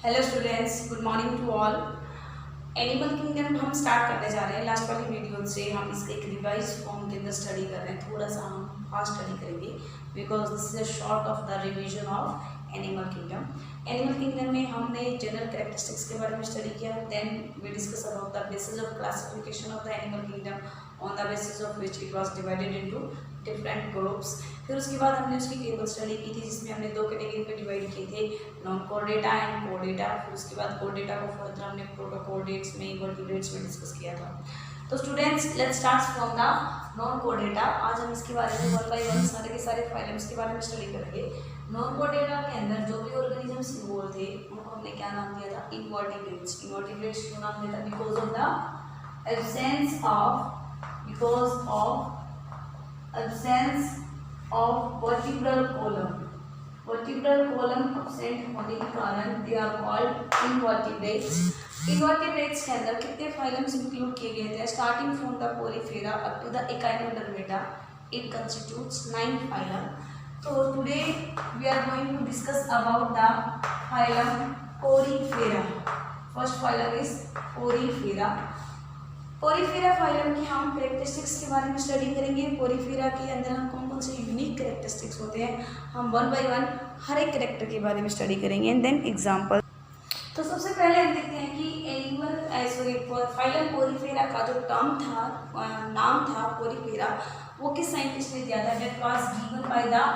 Hello students, good morning to all. Animal kingdom हम start करने जा रहे हैं। लास्ट वाली वीडियो से हम इसके एक रिवाइज फॉर्म के अंदर स्टडी कर रहे हैं। थोड़ा सा हम फास्ट स्टडी करेंगे because this is a short of the revision of animal kingdom. Animal kingdom में हमने जनरल कैरेक्टरिस्टिक्स के बारे में स्टडी किया। Then we discuss about the basis of classification of the animal kingdom on the basis of which it was divided into different groups. फिर उसके बाद हमने उसकी टेबल स्टडी की थी जिसमें हमने दो कैटेगरी में डिवाइड किए थे, नॉन कोर-डेटा एंड कोर-डेटा। फिर उसके बाद कोर-डेटा को फर्दर हमने प्रोटोकोर्डेट्स में, इनवर्टिब्रेट्स में डिस्कस किया था। तो students, let's start from the non core-data. आज हम इसके बारे में वन बाय वन सारे के सारे फाइलम्स के बारे में स्टडी करेंगे। नॉन कोर-डेटा के अंदर जो भी ऑर्गेनिजम्स इन्वॉल्व थे उनको हमने क्या नाम दिया था? इनवर्टिब्रेट्स। इनवर्टिब्रेट्स क्यों नाम दिया था? Because of the absence of vertebral column. Vertebral column absent होने के कारण they are called invertebrates. Invertebrates के अंदर कितने फाइलम्स इंक्लूड किए गए थे? Starting from the Porifera up to the Echinodermata, it constitutes 9 phylum. तो today we are going to discuss about the phylum Porifera. First phylum is Porifera. Porifera phylum की हम characteristics के बारे में स्टडी करेंगे। पोरीफेरा के अंदर हम कौन कौन से यूनिक कैरेक्टरिस्टिक्स होते हैं हम वन बाय वन हर एक कैरेक्टर के बारे में स्टडी करेंगे एंड देन एग्जांपल। तो सबसे पहले हम देखते हैं कि फाइलम पोरीफेरा का जो टर्म था, नाम था पोरीफेरा, वो किस साइंटिस्ट ने दिया था? That was given by the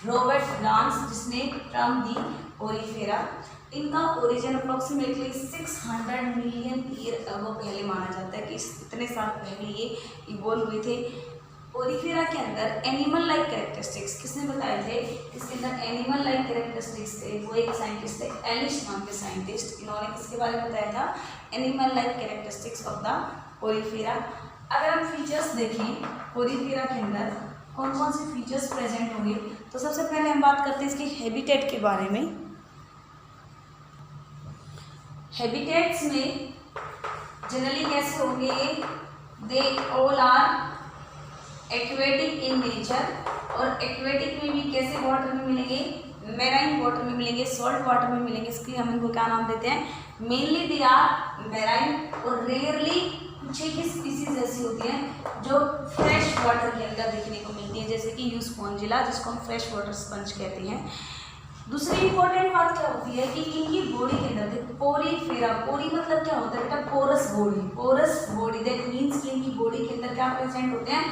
Robert Brans, जिसने टर्म दी पोरीफेरा। इनका origin approximately 600 million year ago पहले माना जाता है कि इतने साल पहले ये इवॉल्व हुए थे। पोरीफेरा के अंदर एनिमल लाइक कैरेक्टरिस्टिक्स किसने बताए थे? इसके अंदर एनिमल लाइक कैरेक्टरिस्टिक्स थे, वो एक साइंटिस्ट थे, एलिस नाम के साइंटिस्ट। इन्होंने किसके बारे में बताया था? Animal like characteristics of the Porifera. अगर हम फीचर्स देखें पोरीफेरा के अंदर कौन कौन से फीचर्स प्रेजेंट होंगे, तो सबसे पहले हम बात करते हैं इसके हैबिटेट के बारे में। हैबिटेट्स में जनरली कैसे होंगे ये? They all are aquatic in nature. और एक्वेटिक में भी कैसे वाटर में मिलेंगे? मैराइन वाटर में मिलेंगे, सॉल्ट वाटर में मिलेंगे। इसलिए हम इनको क्या नाम देते हैं? Mainly they are marine. और रेयरली कुछ एक स्पीसीज ऐसी होती हैं जो फ्रेश वाटर के अंदर देखने को मिलती है, जैसे कि यूस्पोंजिला, जिसको हम फ्रेश वाटर स्पंज कहते हैं। दूसरी इंपॉर्टेंट बात क्या होती है कि इनकी बॉडी के अंदर देखो, पोरीफेरा, पोरी मतलब क्या होता है बेटा? Porous body. Porous body that means कि इनकी बॉडी के अंदर क्या प्रेजेंट होते हैं?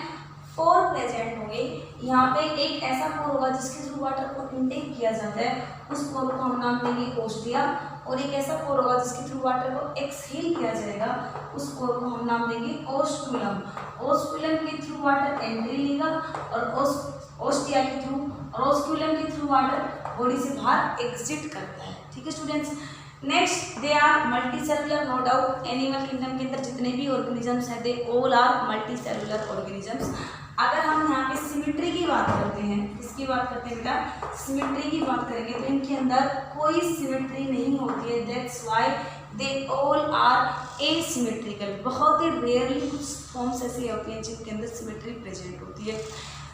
पोर प्रेजेंट होंगे। यहाँ पे एक ऐसा पोर होगा जिसके थ्रू वाटर को इनटेक किया जाता है, उस पोर को हम नाम देंगे ओस्टिया। और एक ऐसा पोर होगा जिसके थ्रू वाटर को एक्सहेल किया जाएगा, उस पोर को हम नाम देंगे ओस्कुलम। ओस्कुलम के थ्रू वाटर एंट्री लेगा और ओस्टिया के थ्रू और ओस्कुलम के थ्रू वाटर बॉडी से बाहर एग्जिट करता है। ठीक है students. Next, they are multicellular. No doubt animal kingdom के अंदर जितने भी ऑर्गेनिजम्स हैं they all are multicellular organisms. अगर हम यहाँ पे सिमिट्री की बात करते हैं, किसकी बात करते हैं बेटा? सिमिट्री की बात करेंगे तो इनके अंदर कोई सिमिट्री नहीं होती है। That's why they all are asymmetrical. बहुत ही रेयरली कुछ फॉर्म्स ऐसी होती हैं जिनके अंदर सिमिट्री प्रेजेंट होती है।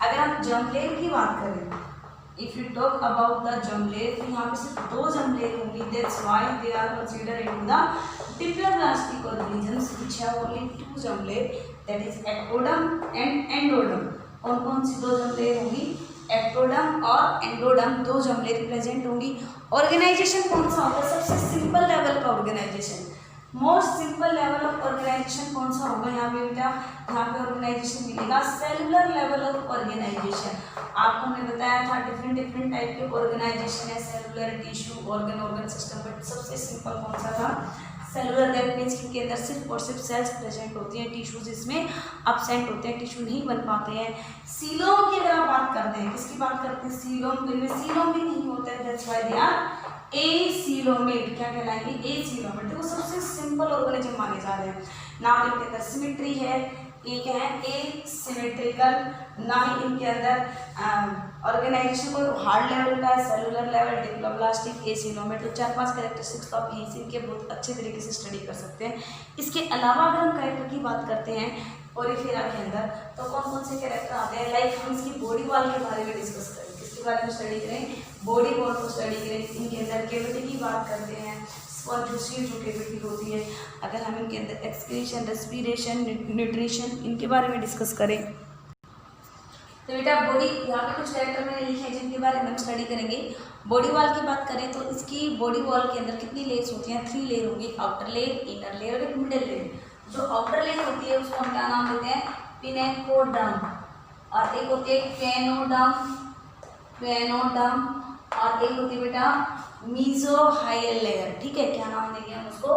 अगर हम जर्मलेट की बात करें, if you talk about the germ layer, तो यहाँ पे सिर्फ 2 जर्मलेट होंगी। That's why they are considered into the diploblastic organisms which have only 2 germ layer, that is ectoderm and endoderm. कौन कौन सी 2 जर्मलेट होंगी? एक्टोडम और एंडोडम, 2 जर्मलेट प्रेजेंट होंगी। ऑर्गेनाइजेशन कौन सा होगा? सबसे सिंपल लेवल का organisation, most simple level of organisation कौन सा होगा यहाँ पे बेटा? यहाँ पे ऑर्गेनाइजेशन मिलेगा सेलुलर लेवल ऑफ ऑर्गेनाइजेशन। आपको हमने बताया था डिफरेंट टाइप के ऑर्गेनाइजेशन है, cellular, tissue, organ system. But सबसे सिंपल कौन सा था? सेलुलर। दैट मीन्स इनके अंदर सिर्फ और सिर्फ सेल्स प्रेजेंट होती हैं, टिश्यूज इसमें एब्सेंट होते हैं, टिश्यू नहीं बन पाते हैं। सीलोम की अगर आप बात करते हैं, किसकी बात करते हैं? सीलोम। इनमें सीलोम भी नहीं होता है। That's why they are acoelomate. क्या कहलाएंगे? एसीलोमेट। देखो सबसे सिंपल ऑर्गेनिज्म माने जा रहे हैं। ना तो इनके अंदर सिमिट्री है, एक है एसिमेट्रिकल, ना ही इनके अंदर ऑर्गेनाइजेशन कोई हार्ड लेवल का है, सेलुलर लेवल, डिप्लोब्लास्टिक, एसिलोमेट। तो 4-5 कैरेक्टरिस्टिक्स तो आप यहीं से इनके बहुत अच्छे तरीके से स्टडी कर सकते हैं। इसके अलावा अगर हम कैरेक्टर की बात करते हैं पोरीफेरा के अंदर, तो कौन कौन से कैरेक्टर आते हैं? लाइक हम इसकी बॉडी वाल के बारे में डिस्कस करें, किसके बारे में स्टडी करें? बॉडी वॉल को स्टडी करें, इनके अंदर कैविटी की बात करते हैं, स्पॉन्जियोसील जो कैविटी होती है, अगर हम इनके अंदर एक्सक्रीशन, रेस्पिरेशन, न्यूट्रिशन इनके बारे में डिस्कस करें तो बेटा बॉडी, यहाँ पे कुछ कैरेक्टर मैंने लिखे हैं जिनके बारे में हम स्टडी करेंगे। बॉडी वॉल की बात करें तो इसकी बॉडी वॉल के अंदर कितनी लेयर्स होती हैं, 3 लेयर होगी, आउटर लेयर, इनर लेयर और एक मिडिल लेयर। जो आउटर लेयर होती है उसको हम क्या नाम देते हैं, पिनेकोडर्म, और एक होती है पेनोडर्म, पेनोडर्म, और एक होती है बेटा मीजोहाइल लेयर। ठीक है, क्या नाम देंगे हम उसको,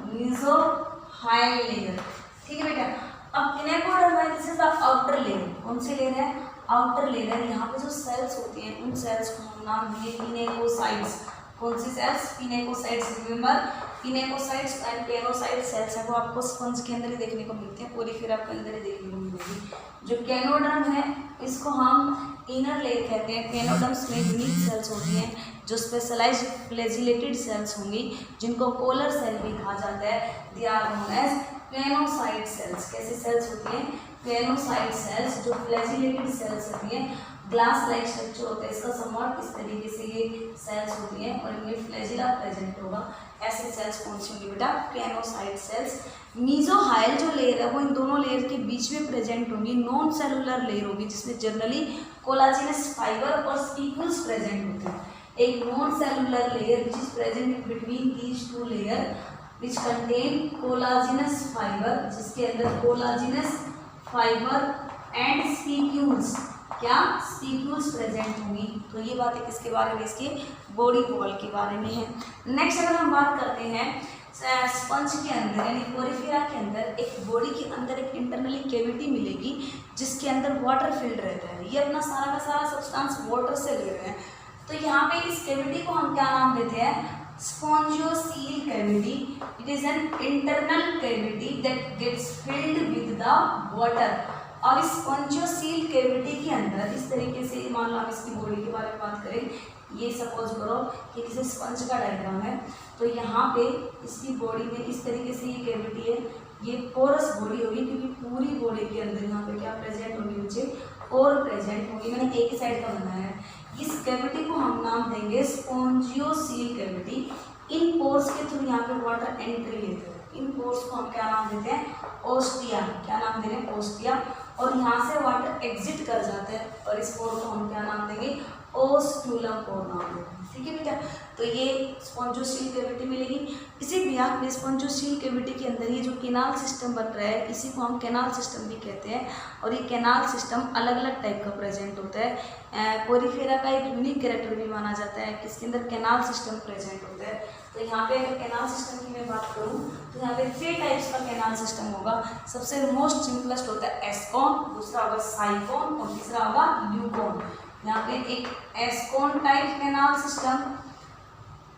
मीजोहाइल लेयर। ठीक है बेटा, अब पिनेकोडर्म है, this is the outer layer. कौन सी लेयर है, आउटर लेयर है। यहाँ पे जो सेल्स होती हैं उन सेल्स को हम नाम देंगे पिनेकोसाइट्स। कौन सी sales, pinacocytes. Remember pinacocytes and पेनोसाइट sales है वो आपको स्पंज के अंदर ही देखने को मिलते हैं, पोरीफेरा के अंदर ही देखने को मिलेगी। जो कैनोडर्म है इसको हम इनर लेयर कहते हैं। कैनोडर्म्स में यूनिक सेल्स होती हैं जो स्पेशलाइज्ड फ्लैजिलेटेड सेल्स होंगी, जिनको कोलर सेल भी कहा जाता है। They are known as pinocyte cells. कैसी सेल्स होती हैं, पेनोसाइट सेल्स, जो फ्लैजिलेटेड सेल्स होती हैं, ग्लास लाइक स्ट्रक्चर होता है इसका समवॉट, इस तरीके से ये सेल्स होती हैं और इनमें फ्लैजिला प्रेजेंट होगा। ऐसे सेल्स कौन सी होंगी बेटा, पेनोसाइट सेल्स। मीजोहाइल जो लेयर है वो इन दोनों लेयर के बीच में प्रेजेंट होंगी, नॉन सेलुलर लेयर होगी जिसमें जनरली कोलाजिनस फाइबर और स्पीकल्स प्रेजेंट होते हैं। एक non cellular layer which is present between these 2 layer which contain collagenous fibre, जिसके अंदर कोलाजिनस फाइबर एंड स्पीक्यूल्स, क्या स्पीक्यूल्स प्रेजेंट होंगी। तो ये बात है किसके बारे में, इसके बॉडी वॉल के बारे में है। नेक्स्ट अगर हम बात करते हैं स्पंज के अंदर यानी पोरीफेरा के अंदर, एक बॉडी के अंदर एक इंटरनली कैविटी मिलेगी जिसके अंदर वाटर फिल्ड रहता है। ये अपना सारा का सारा सब्सटेंस वाटर से ले रहे हैं। तो यहाँ पे इस कैविटी को हम क्या नाम देते हैं, spongocoel cavity. It is an internal cavity that gets filled with the water. अब इस स्पॉन्जियोसील कैविटी के अंदर इस तरीके से, मान लो हम इसकी बॉडी के बारे में बात करें, ये सपोज करो कि किसी स्पंज का डायग्राम है, तो यहाँ पे इसकी बॉडी में इस तरीके से ये कैविटी है, ये पोरस बॉडी होगी क्योंकि पूरी बॉडी के अंदर यहाँ पे क्या प्रेजेंट होगी, मुझे और प्रेजेंट होगी। मैंने एक ही साइड का बनाया है। इस कैविटी को हम नाम देंगे स्पॉन्जियोसील कैविटी। इन पोर्स के थ्रू यहाँ पे वाटर एंट्री लेते हैं। इन पोर्स को हम क्या नाम देते हैं, ओस्टिया। क्या नाम दे रहे हैं, ओस्टिया। और यहाँ से वाटर एग्जिट कर जाता है और इस पोर को हम क्या नाम देंगे, ओस्क्यूलम पोर नाम देंगे। ठीक है बेटा, तो ये स्पॉन्जियोसील कैविटी मिलेगी। इसी बिहार में स्पॉन्जियोसील कैविटी के अंदर ये जो कैनाल सिस्टम बन रहा है, इसी को हम कैनाल सिस्टम भी कहते हैं। और ये कैनाल सिस्टम अलग अलग टाइप का प्रेजेंट होता है। पोरीफेरा का एक यूनिक कैरेक्टर भी माना जाता है कि इसके अंदर कैनाल सिस्टम प्रेजेंट होता है। तो यहाँ पे अगर कैनाल सिस्टम की मैं बात करूँ तो यहाँ पे 3 टाइप्स का कैनाल सिस्टम होगा। सबसे मोस्ट सिंपलेस्ट होता है एस्कॉन, दूसरा होगा साइकोन और तीसरा होगा ल्यूकोन। यहाँ पे एक एस्कॉन टाइप कैनाल सिस्टम,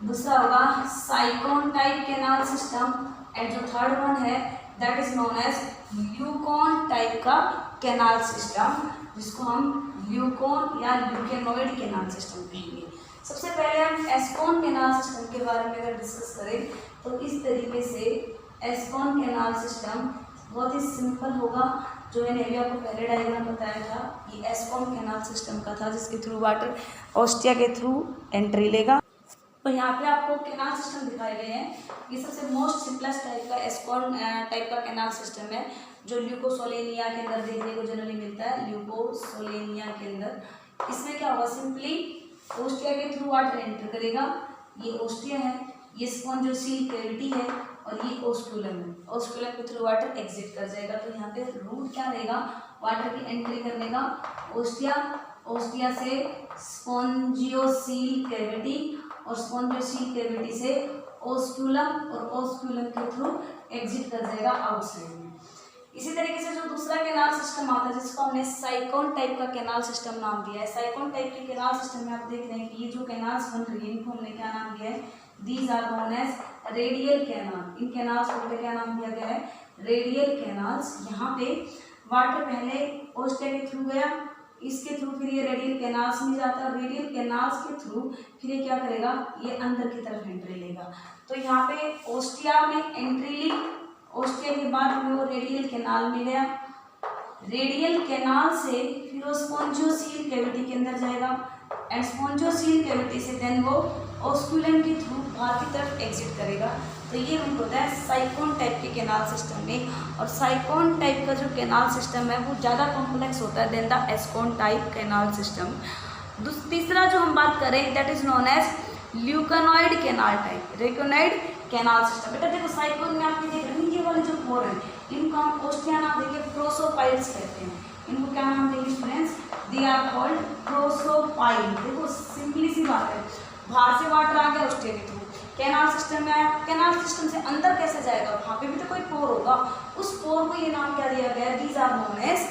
दूसरा होगा sycon type canal system and जो थर्ड वन है that is known as leucon type का कैनाल सिस्टम, जिसको हम ल्यूकोन या ल्यूकेनोइड कैनाल सिस्टम कहेंगे। सबसे पहले हम एस्कॉन कैनाल सिस्टम के बारे में अगर डिस्कस करें तो इस तरीके से एस्कॉन कैनाल सिस्टम बहुत ही सिंपल होगा। जो मैंने अभी आपको पहले डायग्राम बताया था, ये एस्कॉन कैनाल सिस्टम का था जिसके थ्रू वाटर ओस्टिया के थ्रू एंट्री लेगा। तो यहाँ पे आपको कैनाल सिस्टम दिखाए गए हैं। ये सबसे मोस्ट सिंपलेस्ट टाइप का एस्कॉन टाइप का कैनाल सिस्टम है जो ल्यूकोसोलेनिया के अंदर देखने को जनरली मिलता है। ल्यूकोसोलेनिया के अंदर इसमें क्या होगा, सिंपली ओस्टिया के थ्रू वाटर एंटर करेगा। ये ओस्टिया है, ये स्पॉन्जियोसील कैविटी है और ये ओस्क्यूलम है। ओस्क्यूलम के थ्रू वाटर एग्जिट कर जाएगा। तो यहाँ पे रूट क्या रहेगा, वाटर की एंट्री करने का ओस्टिया, ओस्टिया से स्पॉन्जियोसील कैविटी और स्पॉन्जियोसील कैविटी से ओस्क्यूलम और ओस्क्यूलम के थ्रू एग्जिट कर जाएगा आउटसाइड में। इसी तरीके से जो दूसरा कैनाल सिस्टम आता है जिसको हमने साइकोन टाइप का कैनाल सिस्टम नाम दिया है। साइकोन टाइप के कैनाल सिस्टम में आप देख रहे हैं कि ये जो कैनाल्स बन रही है इनको हमने क्या नाम दिया है, these are known as radial canal. इन कैनाल्स को क्या नाम दिया गया है, रेडियल कैनाल्स। यहाँ पे वाटर पहले ओस्टिया के थ्रू गया, इसके थ्रू फिर ये रेडियल कैनाल्स में जाता है और रेडियल कैनाल्स के थ्रू फिर ये क्या करेगा, ये अंदर की तरफ एंट्री लेगा। तो यहाँ पे ओस्टिया में एंट्री ली, ओस्टिया के बाद वो रेडियल कैनाल में गया, रेडियल कैनाल से फिर वो स्पॉन्जियोसील कैविटी के अंदर जाएगा, एंड स्पॉन्जोसील कैविटी से देन वो ऑस्कुलम के थ्रू बाहर की तरफ एग्जिट करेगा। तो ये हम होता है साइकोन टाइप के कैनाल सिस्टम में, और साइकोन टाइप का जो कैनाल सिस्टम है वो ज़्यादा कॉम्प्लेक्स होता है then the ascon type canal system. तीसरा जो हम बात करें that is known as leuconoid canal type, rhagonoid canal system. बेटा देखो साइकोन में आपने देख रहे हैं ये वाले जो पोर हैं इनको हम ओस्टिया नाम देंगे प्रोसोपाइल्स कहते हैं। इनको क्या नाम देंगे students? They are called prosopyle. देखो सिंपली सी बात है, बाहर से वाटर आ गया ओस्टिया के थ्रू, कैनाल सिस्टम में आया, कैनाल सिस्टम से अंदर कैसे जाएगा? वहाँ पे भी तो कोई पोर होगा, उस पोर को ये नाम क्या दिया गया? These are known as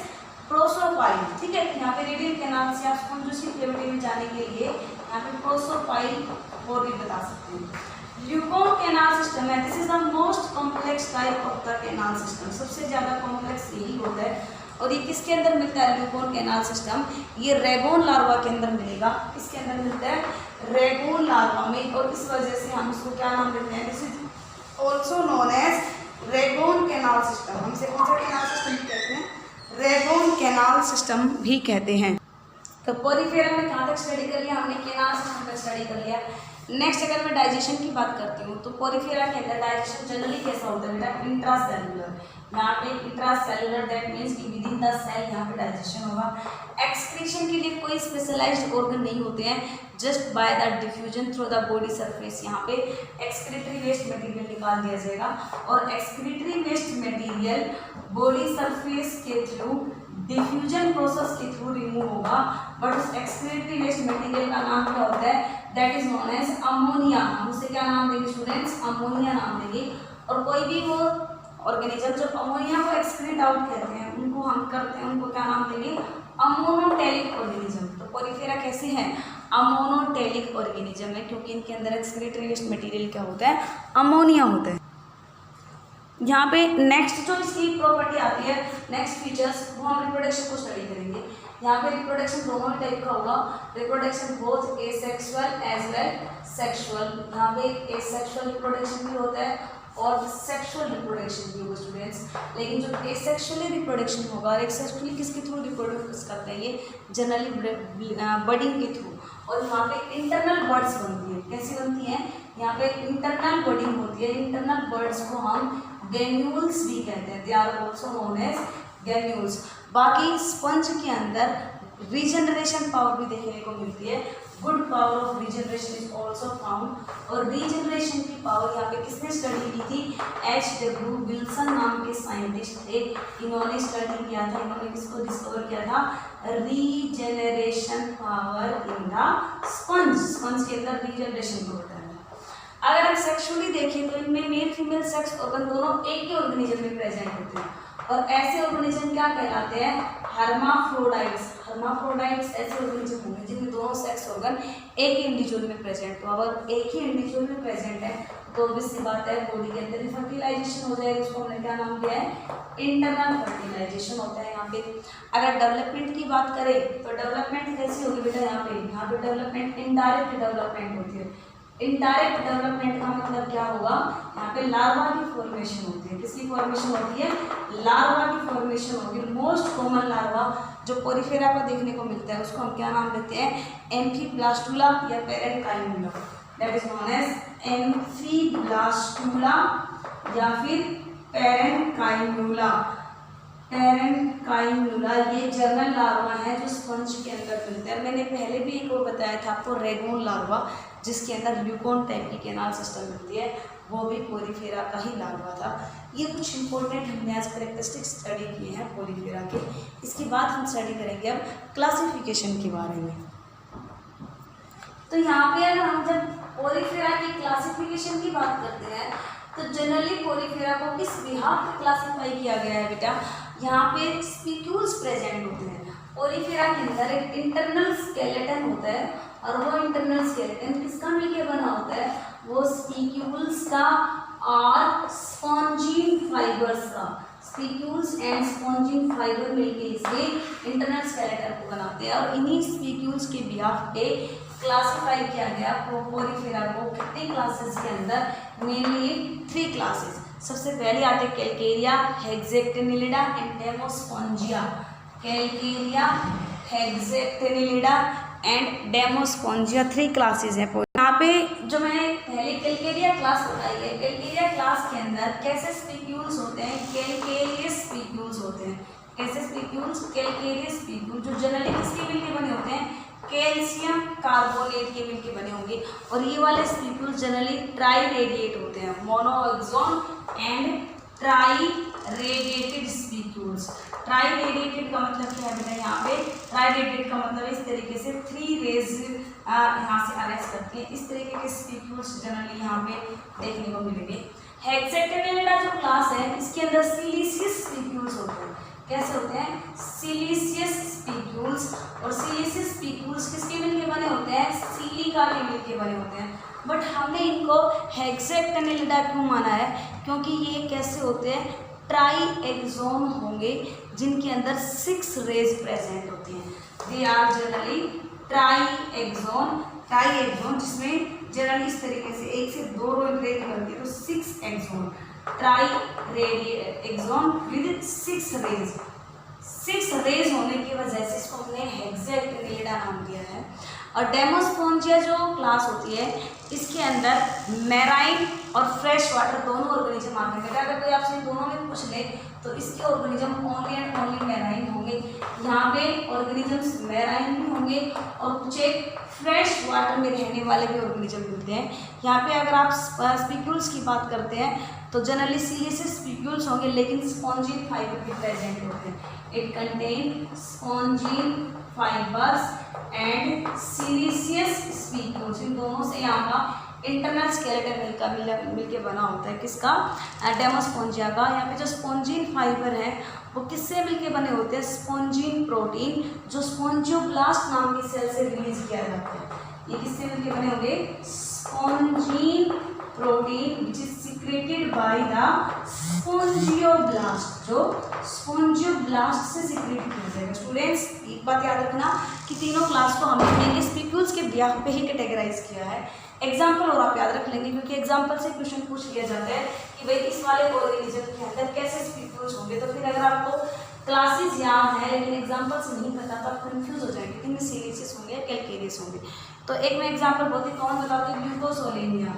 prosopyle. ठीक है, यहाँ पे रेडियल कैनाल से आप स्पॉन्जोसील कैविटी में जाने के लिए यहाँ पे प्रोसोपाइल पोर भी बता सकते हैं। ल्यूकोन कैनाल सिस्टम है, this is the most complex type of the canal system. सबसे ज़्यादा कॉम्प्लेक्स यही होता है, और ये किसके अंदर मिलता है? ल्यूकोन कैनाल सिस्टम ये रेगोन लार्वा के अंदर मिलेगा। किसके अंदर मिलता है? रेगोन लार्वा में, और इस वजह से हम इसको क्या नाम देते हैं? This is also known as rhagon canal system. हम इसे कौन सा कैनाल सिस्टम कहते हैं? रेगोन कैनाल सिस्टम भी कहते हैं। तो पोरीफेरा में कहाँ तक स्टडी कर लिया हमने? कैनाल सिस्टम का स्टडी कर लिया। नेक्स्ट अगर मैं डाइजेशन की बात करती हूँ तो पोरीफेरा के अंदर डाइजेशन जनरली कैसा होता है बेटा? इंट्रासेलुलर। यहाँ पे इंट्रासेलुलर दैट मीन्स कि विद इन द सेल यहाँ पे डाइजेशन होगा। एक्सक्रीशन के लिए कोई स्पेशलाइज्ड ऑर्गन नहीं होते हैं, just by the diffusion through the body surface यहाँ पे एक्सक्रीटरी वेस्ट मटेरियल निकाल दिया जाएगा, और excretory waste material body surface के थ्रू डिफ्यूजन प्रोसेस के थ्रू रिमूव होगा। बट उस एक्सक्रीटरी वेस्ट मटेरियल का नाम क्या होता है? That is known as ammonia. हम उसे क्या नाम देंगे स्टूडेंट्स? अमोनिया नाम देंगे। और कोई भी वो ऑर्गेनिज्म जो अमोनिया को एक्सक्रीट आउट करते हैं उनको हम करते हैं, उनको क्या नाम देंगे? Ammonotelic organism. तो पोरीफेरा कैसे है? अमोनोटेलिक ऑर्गेनिज्म है, क्योंकि इनके अंदर एक्सक्रीटरी वेस्ट मटेरियल क्या होता है? अमोनिया होता है। यहाँ पे नेक्स्ट जो इसकी प्रॉपर्टी आती है, नेक्स्ट फीचर्स, वो हम रिप्रोडक्शन को स्टडी करेंगे। यहाँ पे रिप्रोडक्शन दोनों टाइप का होगा, reproduction both asexual as well sexual. यहाँ पे एसेक्सुअल रिप्रोडक्शन भी होता है और सेक्सुअल रिप्रोडक्शन भी होगा स्टूडेंट्स। लेकिन जो एसेक्सुअली रिप्रोडक्शन होगा, और एक्सेक्सुअली किसके थ्रू रिप्रोड्यूस करते हैं? ये जनरली बडिंग के थ्रू। और यहाँ पे इंटरनल बर्ड्स बनती है। कैसी बनती हैं? यहाँ पे इंटरनल बडिंग होती है। इंटरनल बर्ड्स को हम गैम्यूल्स भी कहते हैं, they are also known as gemmules. बाकी स्पंज के अंदर रीजनरेशन पावर भी देखने को मिलती है, good power of regeneration is also found. और रीजनरेशन की पावर यहाँ पे किसने स्टडी की थी? H.W. विल्सन नाम के साइंटिस्ट थे, इन्होंने स्टडी किया था। इन्होंने किसको डिस्कवर किया था? Regeneration power in the sponge. Sponge के अंदर रीजनरेशन को बताया। अगर हम सेक्सुअली देखें तो इनमें मेल फीमेल सेक्स ऑर्गन दोनों एक ही ऑर्गेनिज्म में प्रेजेंट होते हैं, और ऐसे ऑर्गेनिज्म क्या कहलाते हैं? हर्माफ्रोडाइट्स। हर्माफ्रोडाइट्स ऐसे ऑर्गेनिज्म होंगे जिनमें दोनों सेक्स ऑर्गन एक ही इंडिविजुअल में प्रेजेंट हो। अगर एक ही इंडिविजुअल में प्रेजेंट है तो ऑब्वियसली बात है बॉडी के अंदर फर्टिलाइजेशन हो जाएगा। उसको हमने क्या नाम दिया है? इंटरनल फर्टिलाइजेशन होता है यहाँ पे। अगर डेवलपमेंट की बात करें तो डेवलपमेंट कैसी होगी बेटा? यहाँ पे डेवलपमेंट इनडायरेक्ट डेवलपमेंट होती है। इनडायरेक्ट डेवलपमेंट का मतलब क्या होगा? यहाँ पे लार्वा की फॉर्मेशन होती है। किसकी फॉर्मेशन होती है? लार्वा की फॉर्मेशन होगी। मोस्ट कॉमन लार्वा जो पोरीफेरा पर देखने को मिलता है उसको हम क्या नाम देते हैं? एम्फीब्लास्टुला या पेरेंकाइमुला। दैट इज नोन एज एम्फीब्लास्टुला या फिर पेरेंकाइमुला। पेरेंकाइमुला ये जर्नल लार्वा है जो स्पंज के अंदर मिलते हैं। मैंने पहले भी एक और बताया था आपको, रेगोन लार्वा, जिसके अंदर ल्यूकोन टाइप की कैनाल सिस्टम मिलती है, वो भी पोरीफेरा का ही लार्वा था। ये कुछ इंपॉर्टेंट हमने आज कैरेक्टरिस्टिक्स स्टडी किए हैं पोरीफेरा के। इसके बाद हम स्टडी करेंगे अब क्लासिफिकेशन के बारे में। तो यहाँ पे अगर हम जब पोरीफेरा की क्लासिफिकेशन की बात करते हैं तो जनरली पोरीफेरा को किस बिहाफ पे क्लासीफाई किया गया है बेटा? यहाँ पे स्पीक्यूल्स प्रेजेंट होते हैं। पोरीफेरा के अंदर एक इंटरनल स्केलेटन होता है, और वो इंटरनल स्केलेटन किसका मिलके बना होता है? वो स्पीक्यूल्स का और स्पॉन्जिन फाइबर्स का। स्पीक्यूल्स एंड स्पॉन्जिन फाइबर मिलके इसके इंटरनल स्केलेटन को बनाते हैं, और इन्हीं स्पीक्यूल्स के बिहाफ पे क्लासिफाई किया गया पोरीफेरा को कितने क्लासेस के अंदर? Mainly 3 classes. सबसे पहले आते हैं calcarea, hexactinellida and demospongiae. Calcarea, hexactinellida and demospongiae, 3 classes हैं। यहाँ पे जो मैंने पहले कैलकेरिया क्लास बताई है, कैलकेरिया क्लास के अंदर कैसे स्पीक्यूल्स होते हैं, कैलकेरियस स्पीक्यूल्स होते हैं। कैसे स्पीक्यूल्स? कैलकेरियस स्पीक्यूल, जो जनरली किसके मिलके बने होते हैं? कैल्शियम कार्बोनेट के मिलके बने होंगे। और ये वाले स्पीक्यूल्स जनरली ट्राई रेडिएट होते हैं, monoaxon and tri radiated spicules. Tri radiated का मतलब क्या है बेटा? यहाँ पे ट्राई रेडिएटेड का मतलब इस तरीके से 3 रेज यहाँ से अरेस्ट करती है। इस तरीके के स्पीक्यूल्स जनरली यहाँ पे देखने को मिलेंगे। हेक्सेटेनेलिडा जो क्लास है, इसके अंदर सिलिशियस स्पीक्यूल्स होते हैं। कैसे होते हैं? Siliceous spicules. और सिलिशियस स्पीक्यूल्स किसके मिलके बने होते हैं? सिलिका के मिलके बने होते हैं। बट हमने इनको हेक्सेटेनेलिडा क्यों माना है? क्योंकि ये कैसे होते हैं? ट्राई एक्सोन होंगे, जिनके अंदर 6 रेज प्रेजेंट होती हैं। They are generally triaxon, जिसमें जनरली इस तरीके से 1 से 2 रेज बनती है, तो 6 axon, triaxon with 6 rays. 6 rays होने की वजह से इसको हमने हेक्सेटेनेलिडा नाम दिया है। और डेमोस्पोंजिया जो क्लास होती है, इसके अंदर मैराइन और फ्रेश वाटर दोनों ऑर्गेनिज्म आते हैं। अगर कोई आपसे दोनों में पूछ ले तो इसके organism only and only marine होंगे। यहाँ पे ऑर्गेनिजम्स मैराइन भी होंगे और कुछ एक फ्रेश वाटर में रहने वाले भी ऑर्गेनिज्म मिलते हैं। यहाँ पे अगर आप स्पीक्यूल्स की बात करते हैं तो जनरली सिलिशियस स्पीक्यूल्स होंगे, लेकिन स्पॉन्जिन फाइबर भी प्रेजेंट होते हैं। It contain spongin fibres and siliceous spicules. इन दोनों से यहाँ का इंटरनल स्केलेटन मिलके बना होता है। किसका? डेमोस्पोंजिया का। यहाँ पे जो स्पॉन्जिन फाइबर है वो किससे मिलके बने होते हैं? स्पॉन्जिन प्रोटीन, जो स्पॉन्जियोब्लास्ट नाम की सेल से रिलीज किया जाता है। ये किससे मिलके बने होंगे? Spongin protein which is secreted by the spongioblast, जो स्पॉन्जियोब्लास्ट से सिक्रेट किया जाएगा। स्टूडेंट्स एक बात याद रखना कि तीनों क्लास को हमने स्पीक्यूल्स के ब्याह पे ही कैटेगराइज किया है। एग्जाम्पल और आप याद रख लेंगे, क्योंकि एग्जाम्पल से क्वेश्चन पूछ लिया जाता है कि भाई इस वाले ऑर्गेनिज्म के अंदर कैसे स्पीक्यूल्स होंगे। तो फिर अगर आपको क्लासेस याद है लेकिन एग्जाम्पल से नहीं पता तो आप कंफ्यूज हो जाएंगे कि इनमें सिलिशियस होंगे या कैलकेरियस होंगे। तो एक मैं एग्जाम्पल बहुत ही कॉमन बताती हूँ, ग्लूकोसोलेनिया।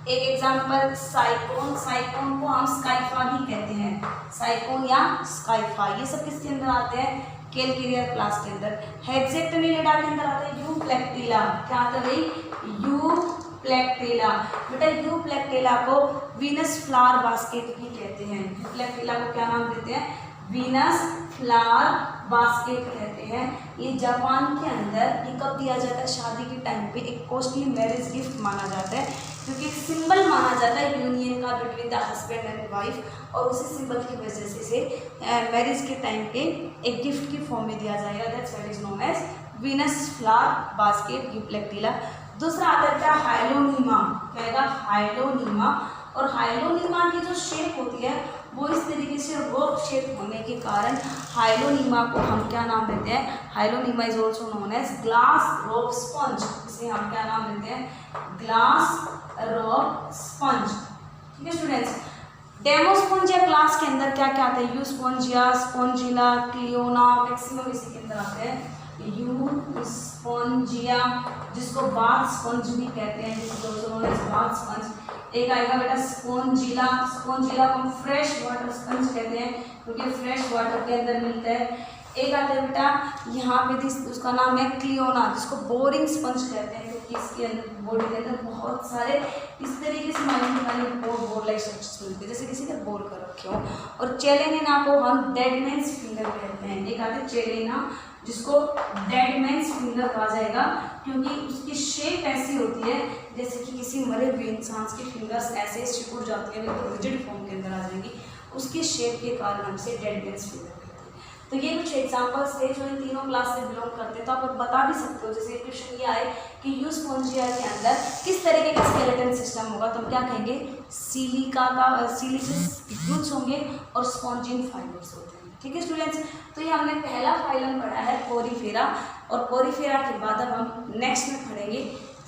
एक एग्जाम्पल साइकोन, साइकोन को हम स्काइफा भी कहते हैं, साइकोन या स्काइफा। ये सब किसके अंदर आते हैं? कैलकेरिया क्लास के अंदर। हेक्सेटेनेलिडा के अंदर आता है यूप्लेक्टिला। क्या आता है भाई? यूप्लेक्टिला। बेटा यूप्लेक्टिला को वीनस फ्लावर बास्केट भी कहते हैं। यूप्लेक्टिला को क्या नाम देते हैं? वीनस फ्लावर बास्केट कहते हैं। ये जापान के अंदर ये कब दिया जाता है? शादी के टाइम पे एक कॉस्टली मैरिज गिफ्ट माना जाता है, क्योंकि एक सिंबल माना जाता है यूनियन का between the husband and wife, और उसी सिंबल की वजह से इसे मैरिज के टाइम पे एक गिफ्ट की फॉर्म में दिया जाएगा। That's what is known as Venus flower basket euplectella. दूसरा आता है हाइलोनीमा। क्या आएगा? हाइलोनीमा। और हाइलोनीमा की जो शेप होती है वो इस तरीके से रोप शेप होने के कारण हाइलोनीमा को हम क्या नाम देते हैं? Hyalonema is also known as glass rope sponge. इसे हम क्या नाम देते हैं? Glass rope sponge. ठीक है स्टूडेंट्स। डेमोस्पोंजिया क्लास के अंदर क्या क्या आता है? यूस्पोंजिया, स्पोंजिला, क्लियोना, मैक्सिमम इसी के अंदर आते हैं। यूस्पोंजिया, जिसको बाथ स्पंज भी कहते हैं, जिसको बाथ स्पंज। एक आएगा बेटा स्पोंजिला। स्पोंजिला को हम फ्रेश वाटर स्पंज कहते हैं, क्योंकि फ्रेश वाटर के अंदर मिलता है। एक आता है बेटा यहाँ पे उसका नाम है क्लियोना, जिसको बोरिंग स्पंज कहते हैं, क्योंकि इसके अंदर बॉडी के अंदर बहुत सारे इस तरीके से बोर लाइक स्ट्रक्चर्स मिलते हैं, जैसे किसी ने बोर कर रखे हो। और चेलेना को हम डेड मैन्स फिंगर कहते हैं। एक आता है चेलेना, जिसको डेड मैन्स फिंगर कहा जाएगा, क्योंकि उसकी शेप ऐसी होती है जैसे कि किसी मरे हुए इंसान की फिंगर्स ऐसे सिकुड़ जाती है, बिल्कुल रिजिड फॉर्म के अंदर आ जाएंगी। उसकी शेप के कारण हमसे डेड मैन्स फिंगर कहते हैं। तो ये कुछ एग्जांपल्स थे जो इन तीनों क्लास से बिलोंग करते हैं। तो आप बता भी सकते हो, जैसे क्वेश्चन ये आए कि यूस्पोंजिया के अंदर किस तरीके का स्केलेटन सिस्टम होगा, तो हम क्या कहेंगे? सिलिका का सिलिशियस स्पीक्यूल्स होंगे और स्पॉन्जिन फाइबर्स होते हैं। ठीक है स्टूडेंट्स। तो ये हमने पहला फाइलम पढ़ा है पोरीफेरा, और पोरीफेरा के बाद अब हम नेक्स्ट में पढ़ेंगे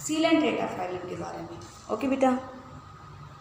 सीलेंट्रेटा फाइलम के बारे में। ओके बेटा।